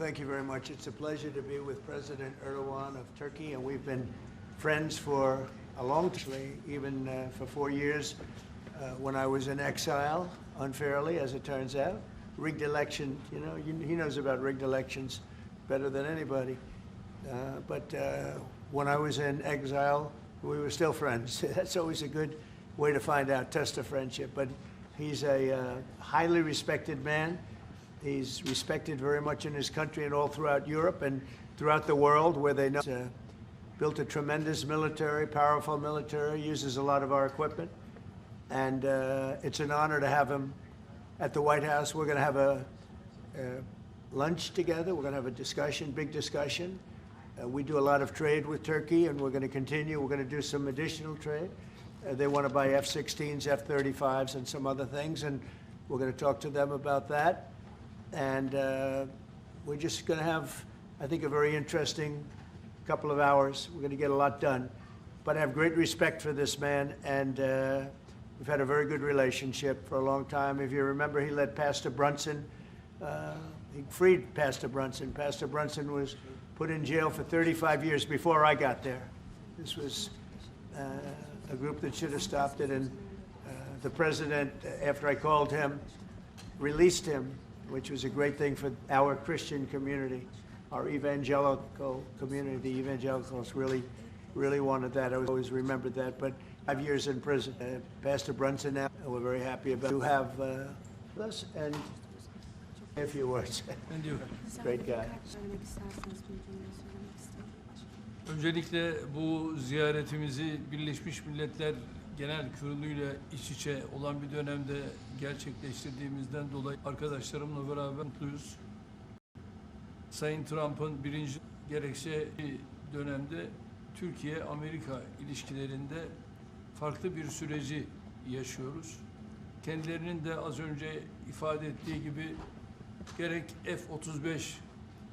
thank you very much. It's a pleasure to be with President Erdogan of Turkey, and we've been friends for a long time, even for 4 years when I was in exile, unfairly, as it turns out. Rigged election, he knows about rigged elections better than anybody. But when I was in exile, we were still friends. That's always a good way to find out, test of friendship. But he's a highly respected man. He's respected very much in his country and all throughout Europe and throughout the world, where they know built a tremendous military, powerful military, uses a lot of our equipment. And it's an honor to have him at the White House. We're going to have a lunch together. We're going to have a discussion, big discussion. We do a lot of trade with Turkey, and we're going to continue. We're going to do some additional trade. They want to buy F-16s, F-35s, and some other things, and we're going to talk to them about that. And we're just going to have, I think, a very interesting couple of hours. We're going to get a lot done. But I have great respect for this man, and we've had a very good relationship for a long time. If you remember, he led Pastor Brunson. He freed Pastor Brunson. Pastor Brunson was put in jail for 35 years before I got there. This was a group that should have stopped it, and the president, after I called him, released him, which was a great thing for our Christian community, our evangelical community. The evangelicals really wanted that. I always remembered that. But 5 years in prison. Pastor Brunson now, we're very happy about to have us, and a few words. Great guy. Öncelikle bu ziyaretimizi Birleşmiş Milletler Genel Kurulu'yla iç içe olan bir dönemde gerçekleştirdiğimizden dolayı arkadaşlarımla beraber mutluyuz. Sayın Trump'ın birinci gerekçe dönemde Türkiye-Amerika ilişkilerinde farklı bir süreci yaşıyoruz. Kendilerinin de az önce ifade ettiği gibi gerek F-35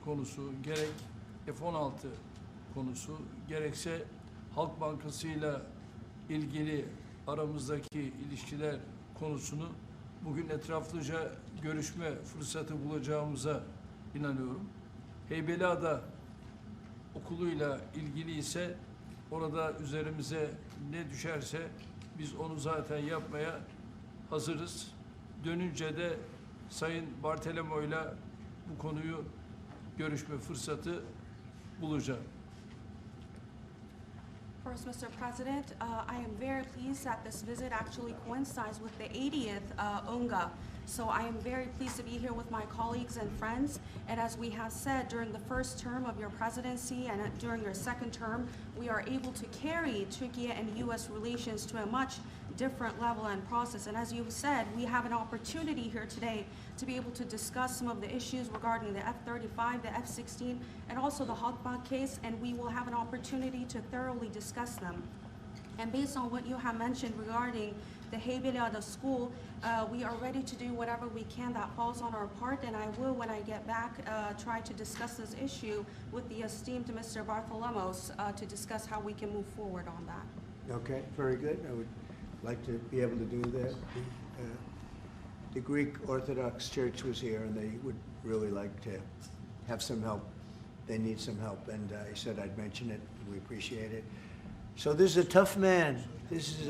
konusu, gerek F-16 konusu, gerekse Halk Bankası'yla ilgili aramızdaki ilişkiler konusunu bugün etraflıca görüşme fırsatı bulacağımıza inanıyorum. Heybeliada okuluyla ilgili ise orada üzerimize ne düşerse biz onu zaten yapmaya hazırız. Dönünce de Sayın Bartolomeo'yla bu konuyu görüşme fırsatı bulacağım. First, Mr. President, I am very pleased that this visit actually coincides with the 80th UNGA. So I am very pleased to be here with my colleagues and friends. And as we have said, during the first term of your presidency and during your second term, we are able to carry Turkey and U.S. relations to a much different level and process. And as you said, we have an opportunity here today to be able to discuss some of the issues regarding the F-35, the F-16, and also the Halkbank case, and we will have an opportunity to thoroughly discuss them. And based on what you have mentioned regarding the Heybeliada school, we are ready to do whatever we can that falls on our part, and I will, when I get back, try to discuss this issue with the esteemed Mr. Bartholomos to discuss how we can move forward on that. Okay, very good. I would like to be able to do that. The Greek Orthodox Church was here, and they would really like to have some help. They need some help, and I said I'd mention it, and we appreciate it. So this is a tough man. This is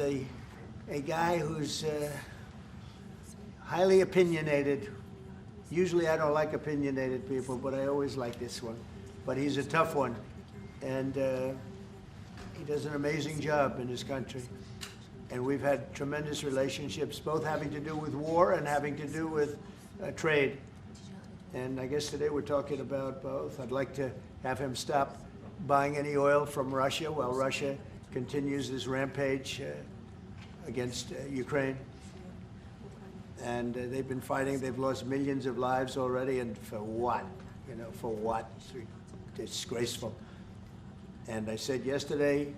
a guy who's highly opinionated. Usually I don't like opinionated people, but I always like this one. But he's a tough one, and he does an amazing job in his country. And we've had tremendous relationships, both having to do with war and having to do with trade. And I guess today we're talking about both. I'd like to have him stop buying any oil from Russia while Russia continues this rampage against Ukraine. And they've been fighting. They've lost millions of lives already. And for what? For what? It's disgraceful. And I said yesterday,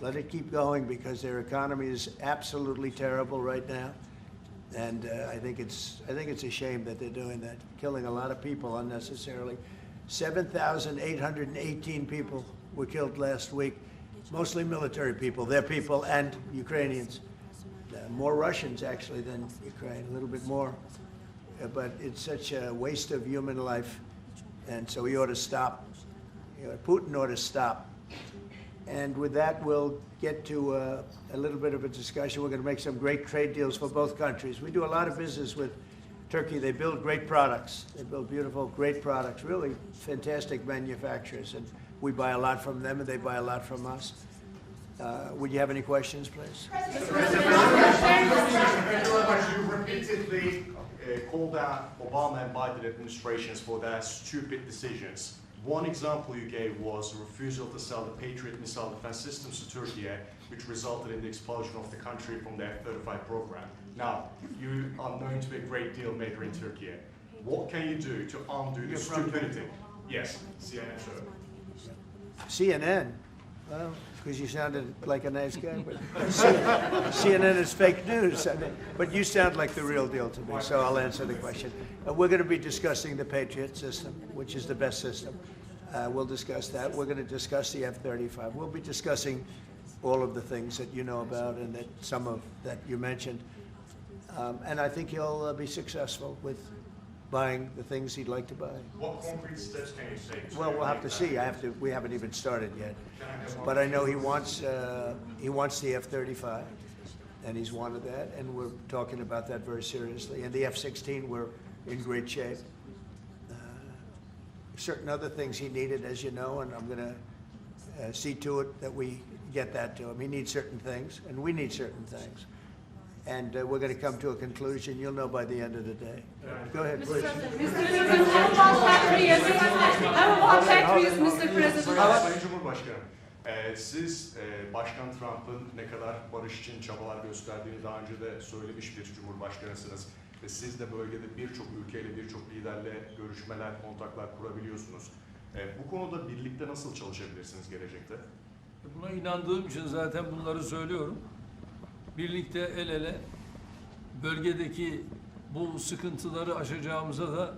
let it keep going, because their economy is absolutely terrible right now. And I think it's a shame that they're doing that, killing a lot of people unnecessarily. 7,818 people were killed last week, mostly military people, their people, and Ukrainians. More Russians, actually, than Ukraine, a little bit more. But it's such a waste of human life. And so he ought to stop. Putin ought to stop. And with that, we'll get to a little bit of a discussion. We're going to make some great trade deals for both countries. We do a lot of business with Turkey. They build great products. They build beautiful, great products, really fantastic manufacturers. And we buy a lot from them, and they buy a lot from us. Would you have any questions, please? Thank you very much. You repeatedly called out Obama and Biden administrations for their stupid decisions. One example you gave was a refusal to sell the Patriot missile defense systems to Turkey, which resulted in the expulsion of the country from the F-35 program. Now, you are known to be a great deal maker in Turkey. What can you do to undo the stupidity? Yes, CNN, sir. CNN? Well, because you sounded like a nice guy, but CNN is fake news. I mean, but you sound like the real deal to me, so I'll answer the question. We're going to be discussing the Patriot system, which is the best system. We'll discuss that. We're going to discuss the F-35. We'll be discussing all of the things that you know about and that some of that you mentioned. And I think he'll be successful with buying the things he'd like to buy. What concrete steps can you take? Well, we'll have to see. We haven't even started yet. But I know he wants the F-35, and he's wanted that, and we're talking about that very seriously. And the F-16, we're in great shape. Certain other things he needed, as you know, and I'm going to see to it that we get that to him. He needs certain things, and we need certain things. And we're going to come to a conclusion. You'll know by the end of the day. Go ahead, please. Mr. President, I have one factory, Mr. President. Sayın Cumhurbaşkanı, siz Başkan Trump'ın ne kadar barış için çabalar gösterdiğini daha önce de söylemiş bir cumhurbaşkanısınız. Ve siz de bölgede birçok ülkeyle, birçok liderle görüşmeler, kontaklar kurabiliyorsunuz. Bu konuda birlikte nasıl çalışabilirsiniz gelecekte? Buna inandığım için zaten bunları söylüyorum. Birlikte el ele bölgedeki bu sıkıntıları aşacağımıza da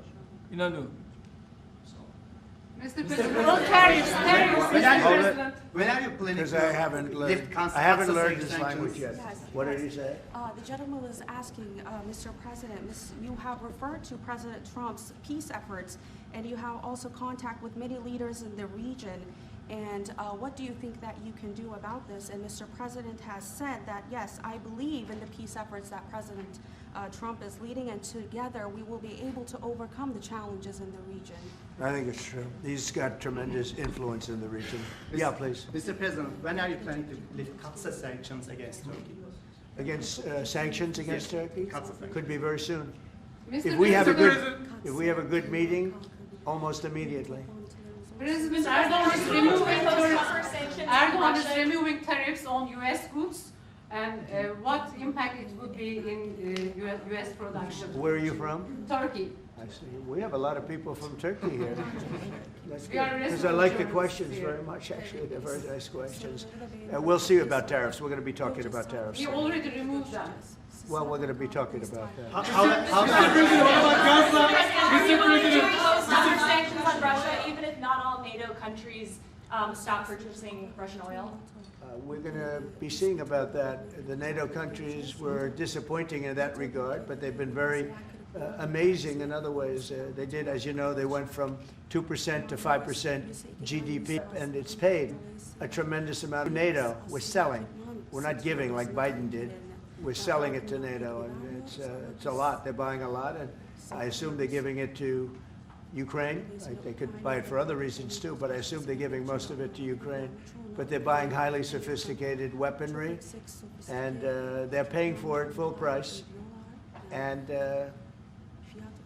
inanıyorum. Mr. President, all tariffs, Mr. President. When are you planning Because to I haven't learned this language yet. What did he say? The gentleman was asking, Mr. President, you have referred to President Trump's peace efforts, and you have also contact with many leaders in the region. And what do you think that you can do about this? And Mr. President has said that, yes, I believe in the peace efforts that President Trump is leading, and together we will be able to overcome the challenges in the region. I think it's true. He's got tremendous influence in the region. Yeah, please. Mr. President, when are you planning to lift CAATSA sanctions against Turkey? Against sanctions against Turkey? CAATSA. Could be very soon. Mr. If we have a President, good meeting, almost immediately. President Erdogan is removing tariffs on U.S. goods, and what impact it would be in U.S. production? Where are you from? Turkey. I see. We have a lot of people from Turkey here. That's We are good. Because I like the restaurant questions journalists very much, actually. They're very nice questions. We'll see about tariffs. We're going to be talking about tariffs. We already removed them. Well, we're going to be talking about that. Sanctions on Russia, even if not all NATO countries stop purchasing Russian oil? We're going to be seeing about that. The NATO countries were disappointing in that regard, but they've been very amazing in other ways. They did, as you know, they went from 2% to 5% GDP, and it's paid a tremendous amount. NATO, we're selling. We're not giving like Biden did. We're selling it to NATO, and it's a lot. They're buying a lot, and I assume they're giving it to Ukraine. They could buy it for other reasons too, but I assume they're giving most of it to Ukraine. But they're buying highly sophisticated weaponry, and they're paying for it full price. And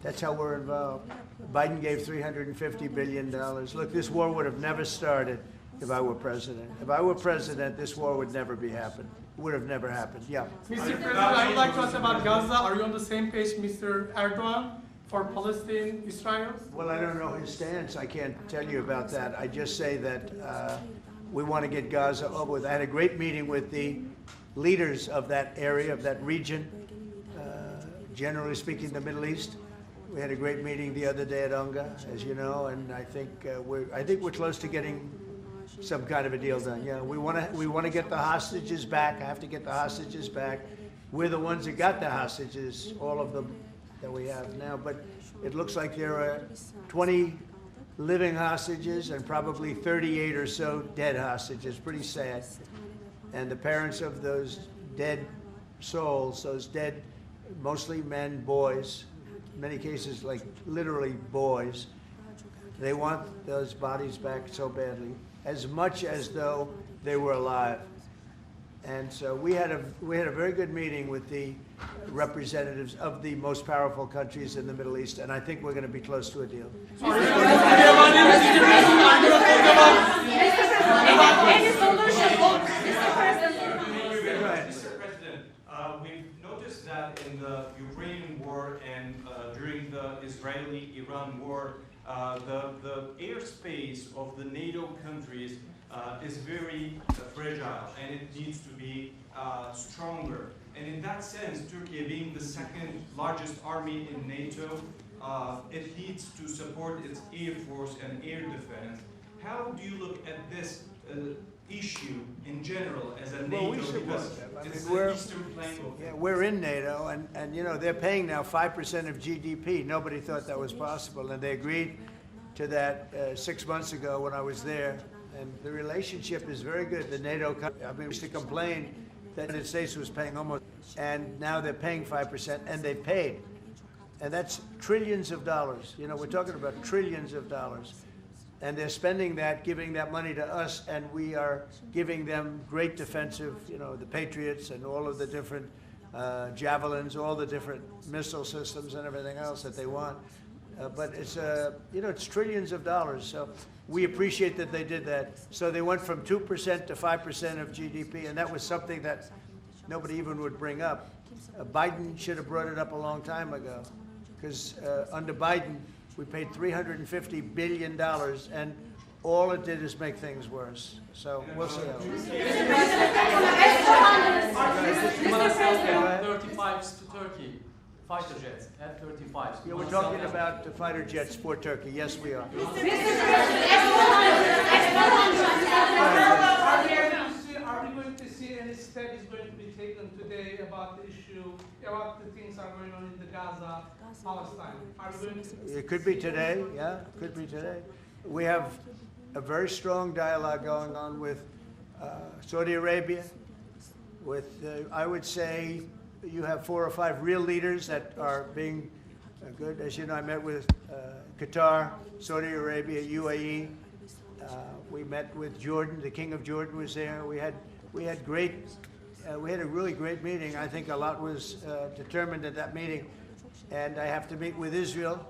that's how we're involved. Biden gave $350 billion. Look, this war would have never started if I were president. If I were president, this war would never be happened. Would have never happened. Yeah. Mr. President, I would like to ask about Gaza. Are you on the same page, Mr. Erdogan, for Palestine, Israel? Well, I don't know his stance. I can't tell you about that. I just say that we want to get Gaza over with. I had a great meeting with the leaders of that area, of that region, generally speaking, the Middle East. We had a great meeting the other day at UNGA, as you know, and I think we're close to getting some kind of a deal done. Yeah, we want to get the hostages back. I have to get the hostages back. We're the ones that got the hostages, all of them that we have now. But it looks like there are 20 living hostages and probably 38 or so dead hostages. Pretty sad. And the parents of those dead souls, those dead, mostly men, boys, in many cases like literally boys, they want those bodies back so badly, as much as though they were alive. And so we had a very good meeting with the representatives of the most powerful countries in the Middle East, and I think we're going to be close to a deal. Any solution? Mr. President. Mr. President, we've noticed that in the Ukrainian war and during the Israeli-Iran war, the airspace of the NATO countries is very fragile, and it needs to be stronger. And in that sense, Turkey being the second largest army in NATO, it needs to support its air force and air defense. How do you look at this issue in general as a NATO? Well, we support because them. I it's mean, the eastern flank of Yeah, we're in NATO, and you know, they're paying now 5% of GDP. Nobody thought that was possible, and they agreed to that 6 months ago when I was there. And the relationship is very good. The NATO, I mean, we used to complain that the United States was paying almost, and now they're paying 5%, and they paid. And that's trillions of dollars. You know, we're talking about trillions of dollars. And they're spending that, giving that money to us, and we are giving them great defensive, you know, the Patriots and all of the different javelins, all the different missile systems and everything else that they want. But it's, you know, it's trillions of dollars. So we appreciate that they did that. So they went from 2% to 5% of GDP, and that was something that nobody even would bring up. Biden should have brought it up a long time ago, because under Biden, we paid $350 billion, and all it did is make things worse. So we'll see how it goes. F-35s to Turkey, fighter jets, F-35s. Yeah, we're talking about the fighter jets for Turkey. Yes, we are. Are we going to see any steps going to be taken today about the issue, about the things that are going on in the Gaza, Palestine? Are we going to? It could be today. Yeah, it could be today. We have a very strong dialogue going on with Saudi Arabia. With, I would say, you have 4 or 5 real leaders that are being good. As you know, I met with Qatar, Saudi Arabia, UAE. We met with Jordan. The King of Jordan was there. We had a really great meeting. I think a lot was determined at that meeting. And I have to meet with Israel,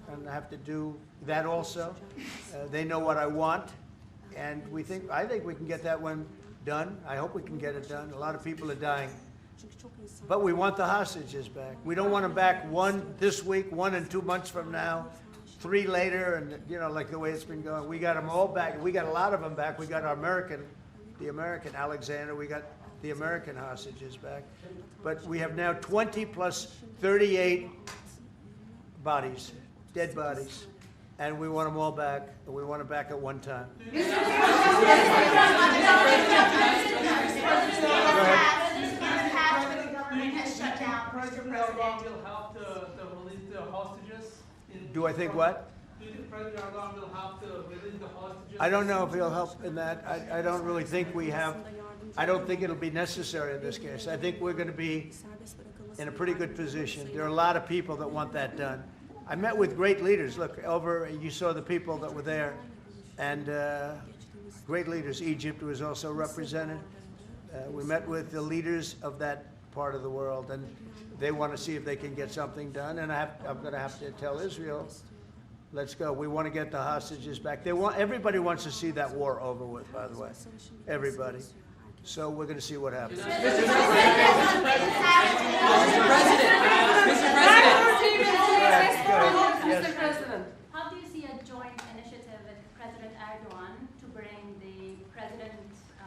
and I have to do that also. They know what I want, and I think we can get that one done. I hope we can get it done. A lot of people are dying. But we want the hostages back. We don't want them back 1 this week, 1 and 2 months from now, 3 later, and you know, like the way it's been going. We got them all back. We got a lot of them back. We got the American Alexander. We got the American hostages back. But we have now 20 plus 38 bodies, dead bodies. And we want them all back, and we want them back at one time. President Erdogan will help to release the hostages? Do I think what? Do you think President Erdogan will help to release the hostages? I don't know if he'll help in that. I don't really think we have. I don't think it'll be necessary in this case. I think we're going to be in a pretty good position. There are a lot of people that want that done. I met with great leaders. Look, you saw the people that were there, and great leaders. Egypt was also represented. We met with the leaders of that part of the world, and they want to see if they can get something done. And I'm going to have to tell Israel, let's go. We want to get the hostages back. Everybody wants to see that war over with, by the way. Everybody. So we're going to see what happens. Mr. President. How do you see a joint initiative with President Erdogan to bring the President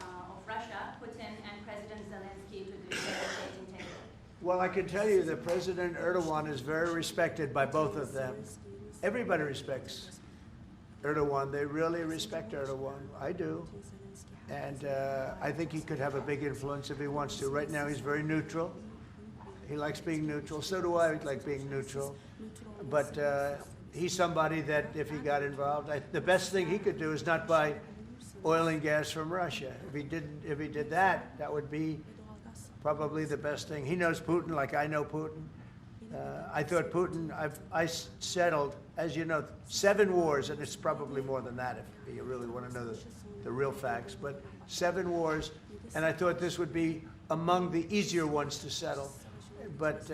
of Russia, Putin, and President Zelensky to the negotiating table? Well, I can tell you that President Erdogan is very respected by both of them. Everybody respects Erdogan. They really respect Erdogan. I do. And I think he could have a big influence if he wants to. Right now, he's very neutral. He likes being neutral. So do I like being neutral. But he's somebody that if he got involved, the best thing he could do is not buy oil and gas from Russia. If he did that, that would be probably the best thing. He knows Putin like I know Putin. I thought Putin, I settled, as you know, 7 wars, and it's probably more than that if you really want to know the real facts, but 7 wars, and I thought this would be among the easier ones to settle. But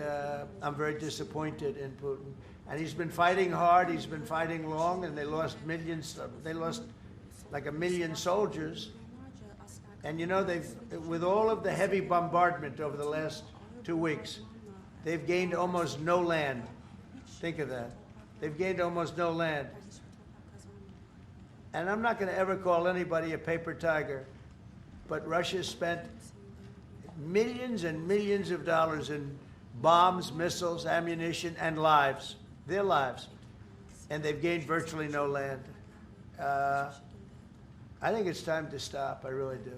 I'm very disappointed in Putin. And he's been fighting hard, he's been fighting long, and they lost millions, they lost like 1 million soldiers. And you know, with all of the heavy bombardment over the last 2 weeks, they've gained almost no land. Think of that. They've gained almost no land. And I'm not going to ever call anybody a paper tiger, but Russia spent millions and millions of dollars in bombs, missiles, ammunition, and lives, their lives. And they've gained virtually no land. I think it's time to stop. I really do.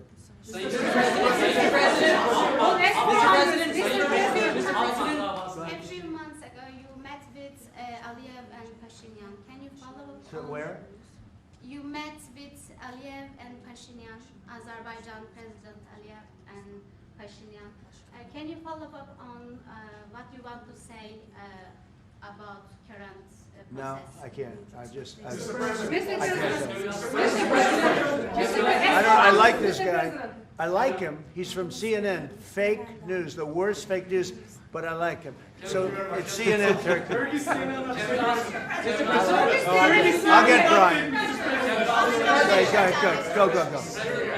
Mr. President, A few months ago, you met with Aliyev and Pashinyan. Can you follow up? So where? You met with Aliyev and Pashinyan, Azerbaijan President Aliyev and Pashinyan. Can you follow up on what you want to say about current No, process? I can't. I just. I I like this guy. I like him. He's from CNN. Fake news, the worst fake news, but I like him. So it's CNN Turkey. I'll get Brian. Go. Syria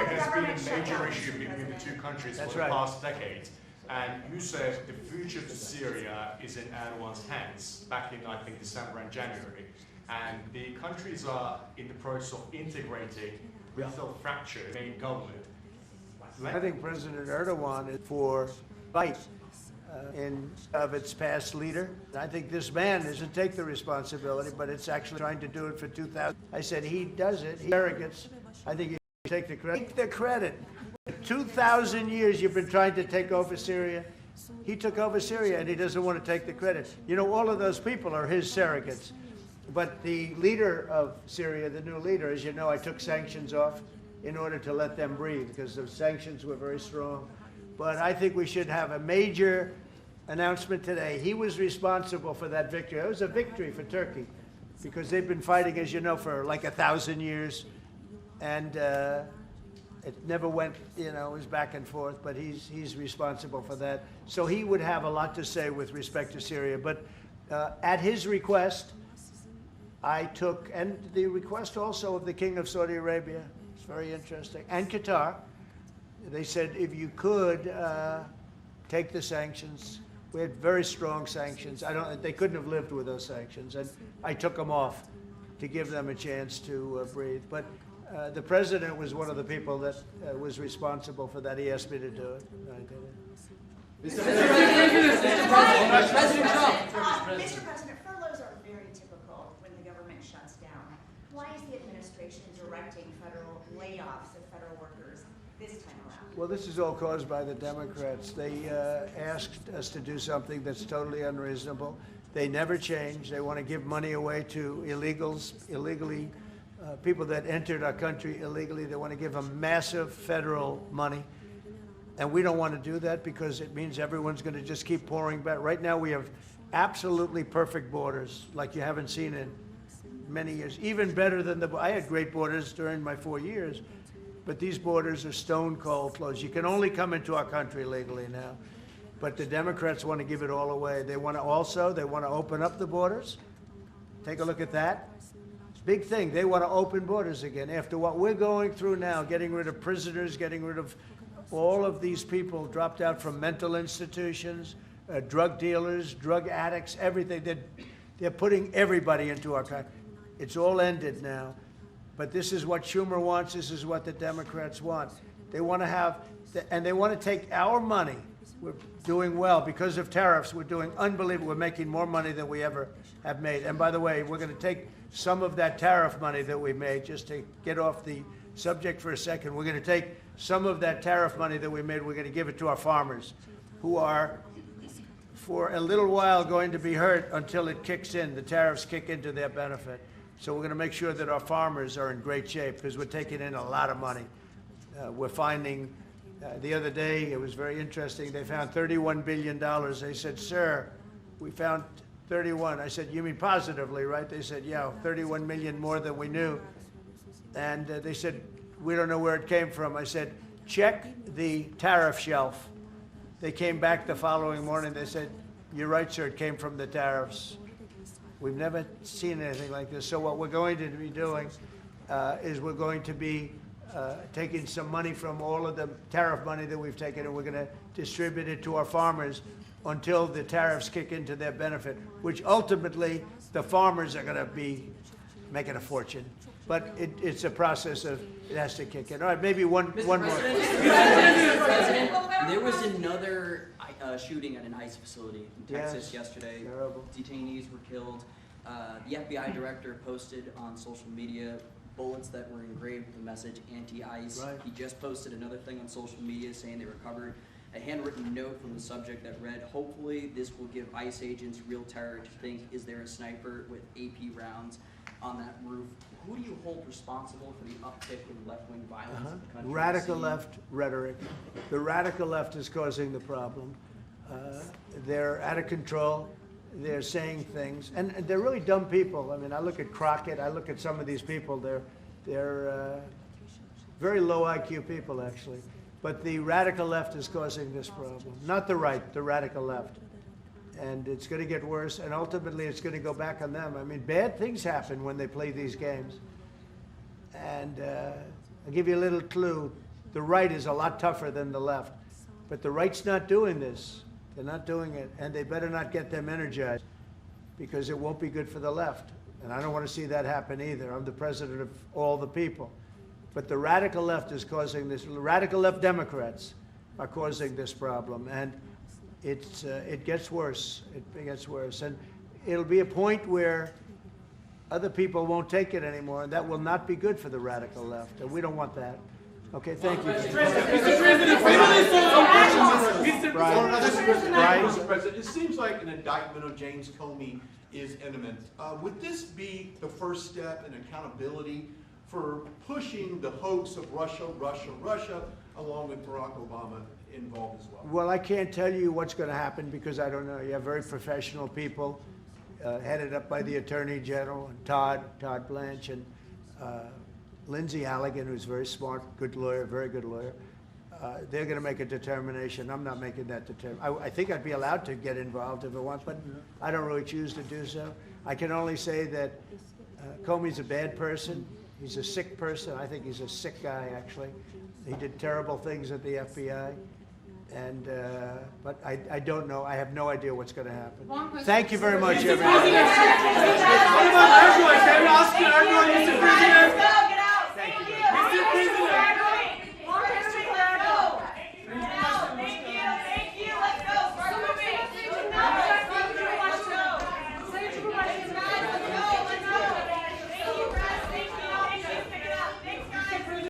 has been a major issue between the 2 countries for the past decade. And you said the future to Syria is in Erdogan's hands back in, I think, December and January. And the countries are in the process of integrating with a fractured main government. I think President Erdogan is for fight of its past leader. I think this man doesn't take the responsibility, but it's actually trying to do it for 2000. I said he does it. He arrogance. I think he take the credit. Take the credit. 2,000 years you've been trying to take over Syria. He took over Syria and he doesn't want to take the credit. You know, all of those people are his surrogates. But the leader of Syria, the new leader, as you know, I took sanctions off in order to let them breathe because the sanctions were very strong. But I think we should have a major announcement today. He was responsible for that victory. It was a victory for Turkey because they've been fighting, as you know, for like 1,000 years. And it never went, you know, it was back and forth, but he's responsible for that. So he would have a lot to say with respect to Syria. But at his request, I took, and the request also of the King of Saudi Arabia, it's very interesting, and Qatar, they said if you could take the sanctions. We had very strong sanctions. They couldn't have lived with those sanctions, and I took them off to give them a chance to breathe. But the president was one of the people that was responsible for that. He asked me to do it, and I did it. Mr. President, furloughs are very typical when the government shuts down. Why is the administration directing federal layoffs of federal workers this time around? Well, this is all caused by the Democrats. They asked us to do something that's totally unreasonable. They never change. They want to give money away to illegally, people that entered our country illegally. They want to give them massive federal money. And we don't want to do that because it means everyone's going to just keep pouring back. Right now we have absolutely perfect borders like you haven't seen in many years. Even better than I had great borders during my 4 years, but these borders are stone cold closed. You can only come into our country legally now. But the Democrats want to give it all away. They want to open up the borders. Take a look at that. Big thing. They want to open borders again. After what we're going through now, getting rid of prisoners, getting rid of all of these people dropped out from mental institutions, drug dealers, drug addicts, everything. They're putting everybody into our country. It's all ended now. But this is what Schumer wants. This is what the Democrats want. They want to have, and they want to take our money. We're doing well because of tariffs. We're doing unbelievable. We're making more money than we ever have made. And by the way, we're going to take some of that tariff money that we made, just to get off the subject for a second. We're going to take some of that tariff money that we made. We're going to give it to our farmers, who are for a little while going to be hurt until it kicks in. The tariffs kick into their benefit. So we're going to make sure that our farmers are in great shape because we're taking in a lot of money. We're finding, the other day, it was very interesting, they found $31 billion. They said, sir, we found 31. I said, you mean positively, right? They said, yeah, 31 million more than we knew. And they said, we don't know where it came from. I said, check the tariff shelf. They came back the following morning. They said, you're right, sir, it came from the tariffs. We've never seen anything like this. So what we're going to be doing is we're going to be taking some money from all of the tariff money that we've taken, and we're going to distribute it to our farmers until the tariffs kick into their benefit, which ultimately the farmers are going to be making a fortune. But it's a process of, it has to kick in. All right, maybe one more. Mr. President, there was another shooting at an ICE facility in Texas yesterday. Terrible. Detainees were killed. The FBI director posted on social media bullets that were engraved with the message anti-ICE. Right. He just posted another thing on social media saying they recovered a handwritten note from the subject that read, hopefully this will give ICE agents real terror to think, is there a sniper with AP rounds on that roof? Who do you hold responsible for the uptick in left-wing violence in the country? Radical left rhetoric. The radical left is causing the problem. They're out of control. They're saying things, and they're really dumb people. I mean, I look at Crockett. I look at some of these people. They're very low IQ people, actually. But the radical left is causing this problem, not the right, the radical left. And it's going to get worse, and ultimately it's going to go back on them. I mean, bad things happen when they play these games. And I'll give you a little clue. The right is a lot tougher than the left. But the right's not doing this. They're not doing it, and they better not get them energized because it won't be good for the left. And I don't want to see that happen either. I'm the president of all the people. But the radical left is causing this. Radical left Democrats are causing this problem, and it gets worse. It gets worse, and it'll be a point where other people won't take it anymore, and that will not be good for the radical left, and we don't want that. Okay, thank you. Mr. President, it seems like an indictment of James Comey is imminent. Would this be the first step in accountability for pushing the hoax of Russia, along with Barack Obama involved as well? Well, I can't tell you what's going to happen because I don't know. You have very professional people headed up by the Attorney General, and Todd Blanche, and Lindsay Halligan, who's very smart, good lawyer, very good lawyer. They're going to make a determination. I'm not making that determination. I think I'd be allowed to get involved if I want, but I don't really choose to do so. I can only say that Comey's a bad person. He's a sick person. I think he's a sick guy, actually. He did terrible things at the FBI. And but I don't know. I have no idea what's going to happen. Thank you very much, everybody. What about Erdogan? Can we ask Erdogan, Mr. President?